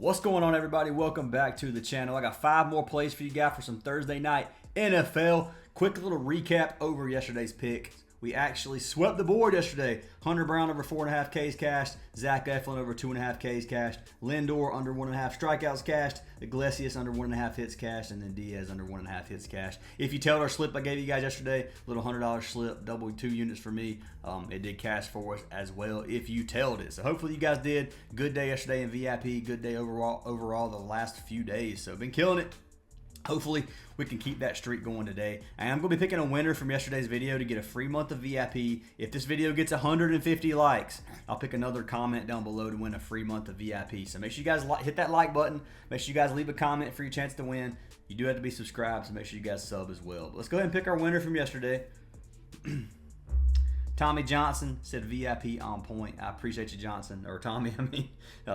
What's going on, everybody? Welcome back to the channel. I got 5 more plays for you guys for some Thursday night NFL. Quick little recap over yesterday's pick. We actually swept the board yesterday. Hunter Brown over 4.5 Ks cashed. Zach Eflin over 2.5 Ks cashed. Lindor under 1.5 strikeouts cashed. Iglesias under 1.5 hits cashed. And then Diaz under 1.5 hits cashed. If you tailed our slip I gave you guys yesterday, little $100 slip, double 2 units for me. It did cash for us as well if you tailed it. So hopefully you guys did. Good day yesterday in VIP. Good day overall the last few days. So been killing it. Hopefully, we can keep that streak going today. And I'm going to be picking a winner from yesterday's video to get a free month of VIP. If this video gets 150 likes, I'll pick another comment down below to win a free month of VIP. So make sure you guys hit that like button. Make sure you guys leave a comment for your chance to win. You do have to be subscribed, so make sure you guys sub as well. But let's go ahead and pick our winner from yesterday. Tommy Johnson said VIP on point. I appreciate you, Johnson. Or Tommy, I mean.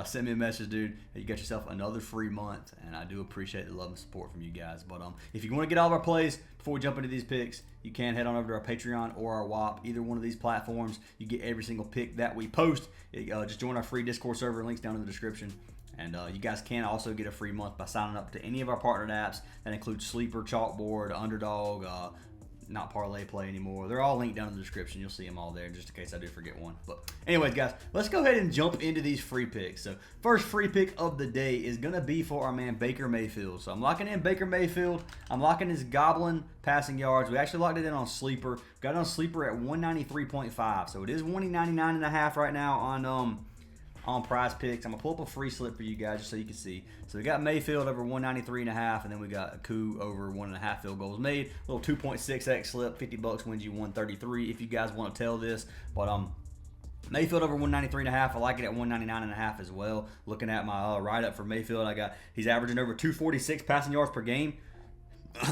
Send me a message, dude. You got yourself another free month, and I do appreciate the love and support from you guys. But if you want to get all of our plays before we jump into these picks, you can head on over to our Patreon or our WAP. Either one of these platforms, you get every single pick that we post. Just join our free Discord server. Links down in the description. And you guys can also get a free month by signing up to any of our partnered apps. That includes Sleeper, Chalkboard, Underdog, not Parlay Play anymore. They're all linked down in the description. You'll see them all there just in case I do forget one. But anyways, guys, let's go ahead and jump into these free picks. So first free pick of the day is going to be for our man Baker Mayfield. So I'm locking in Baker Mayfield. I'm locking his Goblin passing yards. We actually locked it in on Sleeper. Got it on Sleeper at 193.5. So it is 199.5 right now on Prizepicks. I'm going to pull up a free slip for you guys just so you can see. So we got Mayfield over 193.5, and then we got Koo over 1.5 field goals made. A little 2.6x slip, $50 wins you 133 if you guys want to tell this. But Mayfield over 193.5. I like it at 199.5 as well. Looking at my write-up for Mayfield, he's averaging over 246 passing yards per game.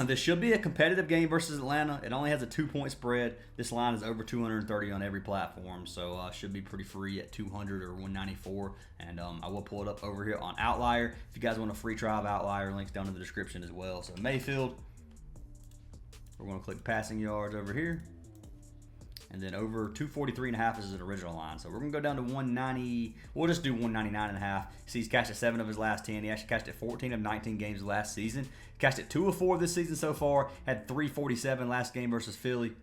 This should be a competitive game versus Atlanta. It only has a 2-point spread. This line is over 230 on every platform, so should be pretty free at 200 or 194. And I will pull it up over here on Outlier. If you guys want a free trial of Outlier, links down in the description as well. So Mayfield, we're going to click passing yards over here. And then over 243.5 is an original line. So we're going to go down to 190. We'll just do 199.5. See, he's cashed at 7 of his last 10. He actually cashed at 14 of 19 games last season. Cashed at 2 of 4 this season so far. Had 347 last game versus Philly.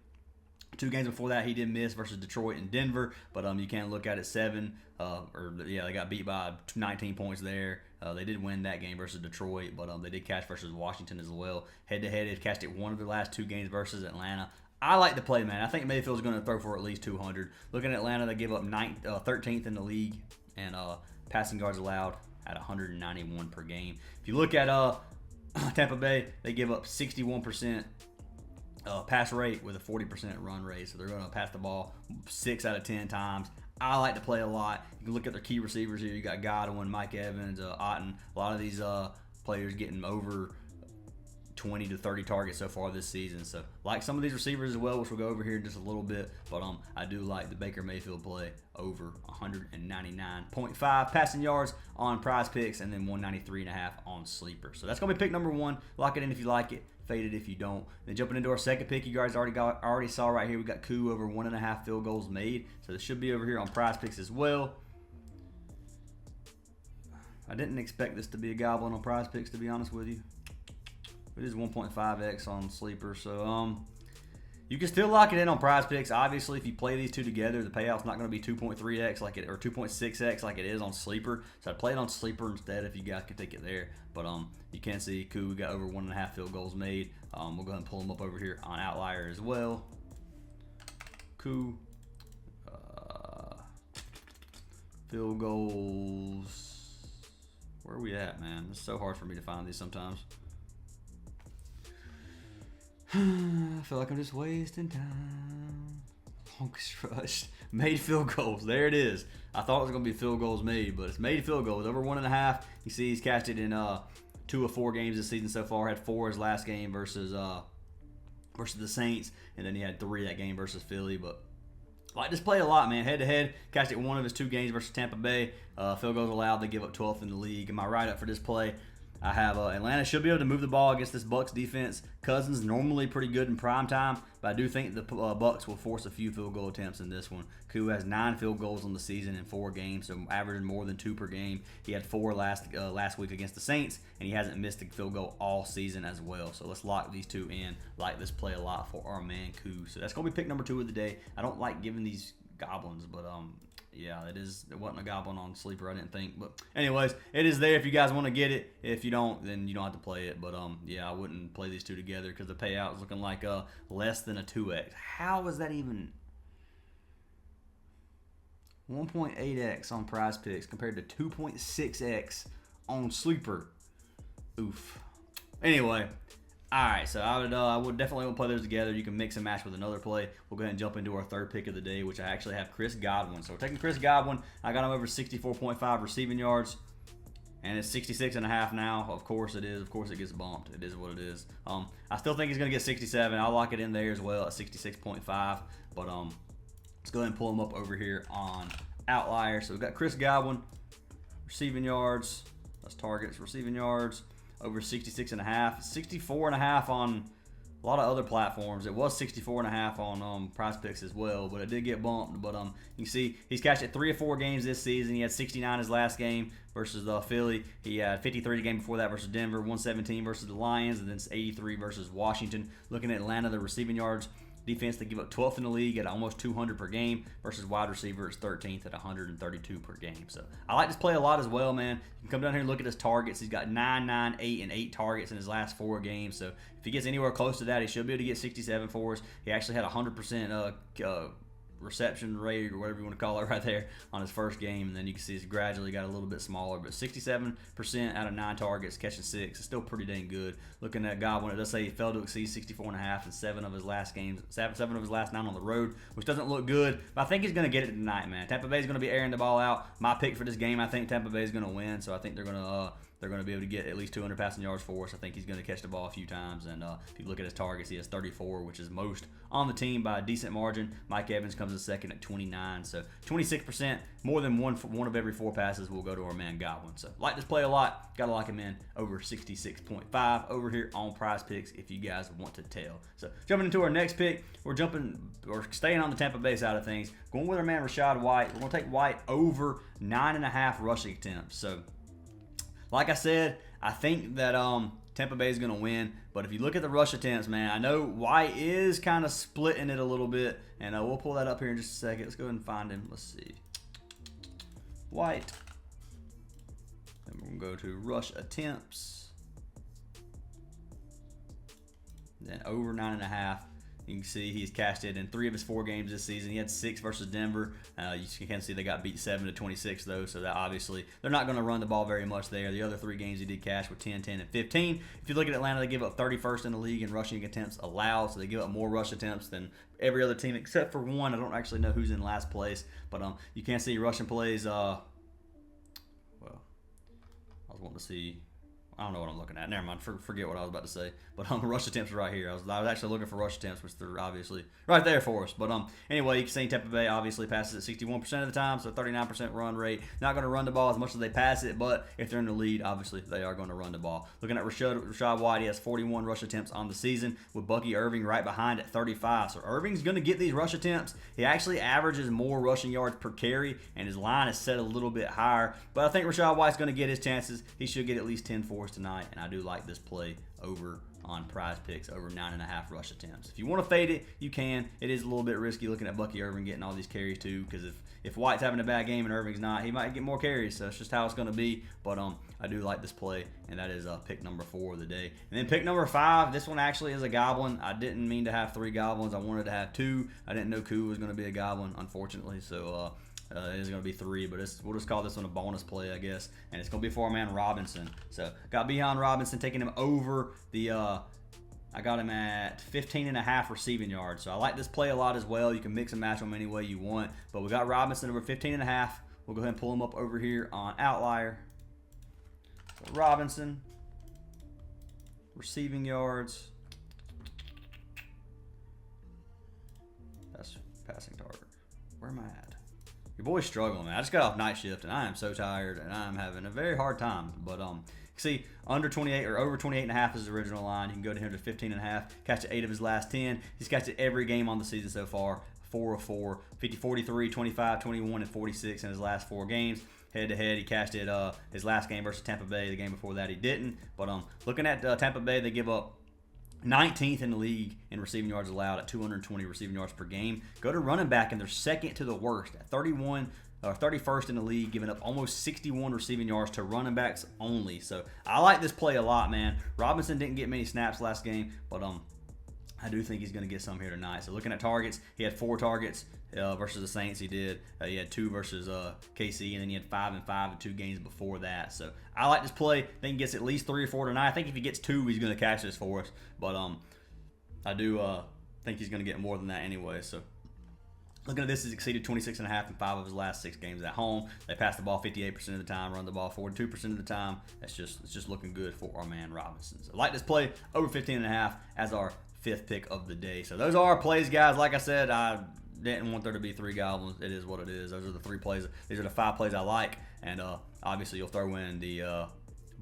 2 games before that, he did miss versus Detroit and Denver. But you can look at it 7. They got beat by 19 points there. They did win that game versus Detroit, but they did cash versus Washington as well. Head-to-head, they've cashed at 1 of their last 2 games versus Atlanta. I like the play, man. I think Mayfield's going to throw for at least 200. Looking at Atlanta, they give up 13th in the league, and passing yards allowed at 191 per game. If you look at Tampa Bay, they give up 61% pass rate with a 40% run rate, so they're going to pass the ball 6 out of 10 times. I like to play a lot. You can look at their key receivers here. You got Godwin, Mike Evans, Otten. A lot of these players getting over 20 to 30 targets so far this season. So like some of these receivers as well, which we'll go over here in just a little bit. But I do like the Baker Mayfield play over 199.5 passing yards on Prizepicks, and then 193.5 on Sleeper. So that's gonna be pick number 1. Lock it in if you like it, fade it if you don't. Then jumping into our second pick, you guys already saw right here, we got Koo over 1.5 field goals made. So this should be over here on Prizepicks as well. I didn't expect this to be a goblin on Prizepicks, to be honest with you. It is 1.5x on Sleeper, so you can still lock it in on Prizepicks. Obviously, if you play these two together, the payout's not going to be 2.3x like it or 2.6x like it is on Sleeper. So I'd play it on Sleeper instead if you guys could take it there. But you can see Koo, we got over 1.5 field goals made. We'll go ahead and pull them up over here on Outlier as well. Koo, field goals. Where are we at, man? It's so hard for me to find these sometimes. I feel like I'm just wasting time. Honks rushed. Made field goals. There it is. I thought it was going to be field goals made, but it's made field goals. Over 1.5. You see he's cashed it in 2 of 4 games this season so far. Had 4 his last game versus the Saints. And then he had 3 that game versus Philly. But I like this play a lot, man. Head-to-head. Cashed it 1 of his 2 games versus Tampa Bay. Field goals allowed. They give up 12th in the league. And my write-up for this play, I have Atlanta should be able to move the ball against this Bucs defense. Cousins normally pretty good in prime time, but I do think the Bucs will force a few field goal attempts in this one. Koo has 9 field goals on the season in 4 games, so averaging more than 2 per game. He had 4 last week against the Saints, and he hasn't missed a field goal all season as well. So let's lock these two in. Like this play a lot for our man Koo. So that's gonna be pick number 2 of the day. I don't like giving these goblins, but yeah, it wasn't a goblin on sleeper, I didn't think. But anyways, it is there if you guys want to get it. If you don't, then you don't have to play it. But yeah, I wouldn't play these two together because the payout is looking like less than a 2x. How is that even 1.8x on Prizepicks compared to 2.6x on sleeper? Oof. Anyway. Alright, so I would definitely play those together. You can mix and match with another play. We'll go ahead and jump into our third pick of the day, which I actually have Chris Godwin. So we're taking Chris Godwin. I got him over 64.5 receiving yards, and it's 66.5 now. Of course it is. Of course it gets bumped. It is what it is. I still think he's going to get 67. I'll lock it in there as well at 66.5. But let's go ahead and pull him up over here on OUTLIER. So we've got Chris Godwin, receiving yards. That's targets, receiving yards. Over 66.5, 64.5 on a lot of other platforms. It was 64.5 on Prizepicks as well, but it did get bumped. But you can see he's cashed at 3 or 4 games this season. He had 69 his last game versus Philly. He had 53 the game before that versus Denver, 117 versus the Lions, and then 83 versus Washington. Looking at Atlanta, the receiving yards defense, they give up 12th in the league at almost 200 per game versus wide receiver is 13th at 132 per game. So I like this play a lot as well, man. You can come down here and look at his targets. He's got 9, 9, 8, and 8 targets in his last 4 games. So if he gets anywhere close to that, he should be able to get 67 for us. He actually had 100% reception rate or whatever you want to call it right there on his first game, and then you can see he's gradually got a little bit smaller, but 67% out of 9 targets, catching 6 is still pretty dang good. Looking at Godwin, it does say he failed to exceed 64.5 in 7 of his last games, 7 of his last 9 on the road, which doesn't look good, but I think he's going to get it tonight, man. Tampa Bay is going to be airing the ball out. My pick for this game, I think Tampa Bay is going to win, so I think they're going to be able to get at least 200 passing yards for us. I think he's going to catch the ball a few times. And if you look at his targets, he has 34, which is most on the team by a decent margin. Mike Evans comes in second at 29. So 26%, more than one of every 4 passes will go to our man Godwin. So like this play a lot. Got to lock him in over 66.5 over here on Prizepicks if you guys want to tell. So jumping into our next pick, we're staying on the Tampa Bay side of things. Going with our man Rashad White. We're going to take White over 9.5 rushing attempts. So like I said, I think that Tampa Bay is going to win. But if you look at the rush attempts, man, I know White is kind of splitting it a little bit. And we'll pull that up here in just a second. Let's go ahead and find him. Let's see. White. And we're going to go to rush attempts. Then over 9.5. You can see he's cashed it in 3 of his 4 games this season. He had 6 versus Denver. You can see they got beat 7-26 though, so that obviously they're not going to run the ball very much there. The other 3 games he did cash were 10, 10, and 15. If you look at Atlanta, they give up 31st in the league in rushing attempts allowed, so they give up more rush attempts than every other team except for one. I don't actually know who's in last place, but you can't see rushing plays. Well, I was wanting to see. I don't know what I'm looking at. Never mind. Forget what I was about to say. But rush attempts are right here. I was actually looking for rush attempts, which they're obviously right there for us. But anyway, you can see Tampa Bay obviously passes at 61% of the time, so 39% run rate. Not going to run the ball as much as they pass it, but if they're in the lead, obviously they are going to run the ball. Looking at Rashad White, he has 41 rush attempts on the season, with Bucky Irving right behind at 35. So Irving's going to get these rush attempts. He actually averages more rushing yards per carry, and his line is set a little bit higher. But I think Rashad White's going to get his chances. He should get at least 10 for us tonight, and I do like this play over on Prizepicks over 9.5 rush attempts. If you want to fade it, you can. It is a little bit risky looking at Bucky Irving getting all these carries too, because if White's having a bad game and Irving's not, he might get more carries. So that's just how it's going to be. But I do like this play, and that is pick number 4 of the day. And then pick number 5, this one actually is a goblin. I didn't mean to have 3 goblins. I wanted to have 2. I didn't know Koo was going to be a goblin, unfortunately. So it is going to be 3, but we'll just call this one a bonus play, I guess. And it's going to be for our man Robinson. So got Bijan Robinson, taking him over the I got him at 15.5 receiving yards. So I like this play a lot as well. You can mix and match them any way you want. But we got Robinson over 15.5. We'll go ahead and pull him up over here on OUTLIER. So Robinson, receiving yards. That's passing target. Where am I at? your boy's struggling, man. I just got off night shift, and I am so tired, and I'm having a very hard time. But see, under 28 or over 28.5 is the original line. You can go to him to 15.5. Catch 8 of his last 10. He's catched it every game on the season so far. 4 of 4, 50, 43, 25, 21, and 46 in his last 4 games. Head-to-head, he cashed it his last game versus Tampa Bay. The game before that, he didn't. But looking at Tampa Bay, they give up 19th in the league in receiving yards allowed at 220 receiving yards per game. Go to running back, and they're second to the worst at 31st in the league, giving up almost 61 receiving yards to running backs only. So I like this play a lot, man. Robinson didn't get many snaps last game, but I do think he's going to get some here tonight. So looking at targets, he had 4 targets versus the Saints. He did. He had 2 versus KC, and then he had 5 and 5 in 2 games before that. So I like this play. I think he gets at least 3 or 4 tonight. I think if he gets 2, he's going to catch this for us. But I do think he's going to get more than that anyway. So looking at this, he's exceeded 26.5 in 5 of his last 6 games at home. They pass the ball 58% of the time, run the ball 42% of the time. It's just looking good for our man Robinson. So I like this play over 15.5 as our 5th pick of the day. So those are our plays, guys. Like I said, I didn't want there to be 3 goblins. It is what it is. Those are the 3 plays. These are the 5 plays I like, and obviously you'll throw in the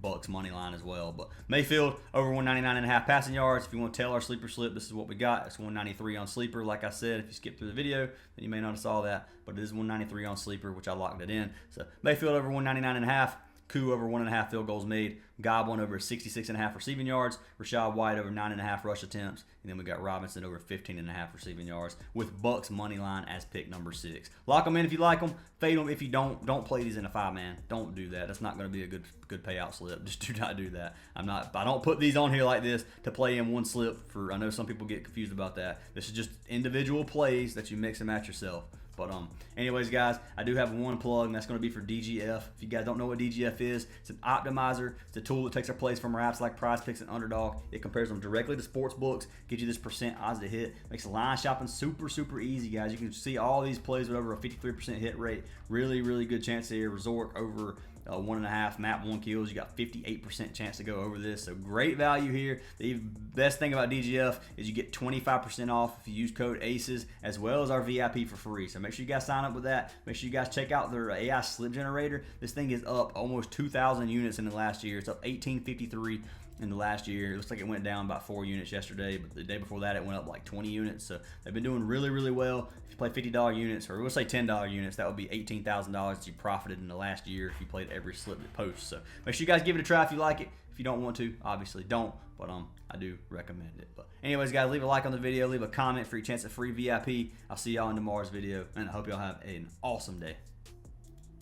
Bucks money line as well. But Mayfield over 199.5 passing yards. If you want to tell our sleeper slip, this is what we got. It's 193 on sleeper. Like I said, if you skip through the video, then you may not have saw that, but it is 193 on sleeper, which I locked it in. So Mayfield over 199.5. Koo over 1.5 field goals made. Godwin over 66.5 receiving yards. Rashad White over 9.5 rush attempts. And then we got Robinson over 15.5 receiving yards with Bucks money line as pick number 6. Lock them in if you like them. Fade them if you don't. Don't play these in a 5-man. Don't do that. That's not going to be a good payout slip. Just do not do that. I don't put these on here like this to play in one slip. I know some people get confused about that. This is just individual plays that you mix and match yourself. But anyways, guys, I do have one plug, and that's going to be for DGF. If you guys don't know what DGF is, it's an optimizer. It's a tool that takes our plays from our apps like Prizepicks and UNDERDOG. It compares them directly to sports books, gives you this percent odds to hit, makes line shopping super, super easy, guys. You can see all these plays with over a 53% hit rate. Really, really good chance here. Resort over 1.5, map 1 kills. You got 58% chance to go over this. So great value here. The best thing about DGF is you get 25% off if you use code ACES, as well as our VIP for free. So make sure you guys sign up with that. Make sure you guys check out their AI slip generator. This thing is up almost 2,000 units in the last year. It's up 1853 in the last year. It looks like it went down about 4 units yesterday, but the day before that it went up like 20 units. So they've been doing really, really well. If you play $50 units, or we'll say $10 units, that would be $18,000 that you profited in the last year if you played every slip that posts. So make sure you guys give it a try if you like it. If you don't want to, obviously don't, but I do recommend it. But anyways, guys, leave a like on the video, leave a comment for your chance at free VIP. I'll see y'all in tomorrow's video, and I hope y'all have an awesome day.